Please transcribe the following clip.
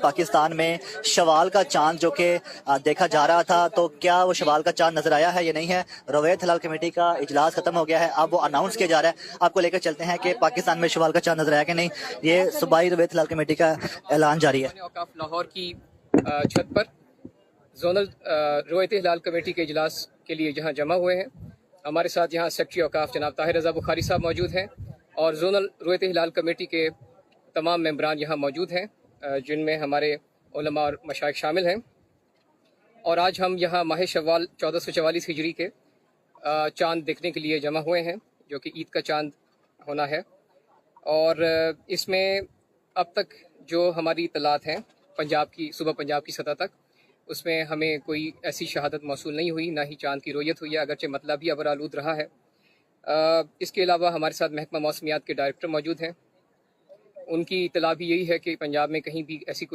پاکستان میں شوال کا چاند جو کہ دیکھا جا رہا تھا، تو کیا وہ شوال کا چاند نظر آیا ہے یا نہیں ہے؟ رویت ہلال کمیٹی کا اجلاس ختم ہو گیا ہے، اب وہ اناؤنس کیا جا رہا ہے۔ آپ کو لے کر چلتے ہیں کہ پاکستان میں شوال کا چاند نظر آیا کہ نہیں۔ یہ صوبائی رویت ہلال کمیٹی کا اعلان جاری ہے۔ اوقاف لاہور کی چھت پر زونل رویت ہلال کمیٹی کے اجلاس کے لیے جہاں جمع ہوئے ہیں، ہمارے ساتھ یہاں سیکرٹری اوقاف جناب طاہر رضا بخاری صاحب موجود ہیں، اور زونل رویت ہلال کمیٹی کے تمام ممبران یہاں موجود ہیں، جن میں ہمارے علماء اور مشائخ شامل ہیں۔ اور آج ہم یہاں ماہ شوال 1444 ہجری کے چاند دیکھنے کے لیے جمع ہوئے ہیں، جو کہ عید کا چاند ہونا ہے۔ اور اس میں اب تک جو ہماری اطلاعات ہیں صوبہ پنجاب کی سطح تک، اس میں ہمیں کوئی ایسی شہادت موصول نہیں ہوئی، نہ ہی چاند کی رویت ہوئی ہے، اگرچہ مطلب بھی ابرآلود رہا ہے۔ اس کے علاوہ ہمارے ساتھ محکمہ موسمیات کے ڈائریکٹر موجود ہیں، ان کی اطلاع بھی یہی ہے کہ پنجاب میں کہیں بھی ایسی کوئی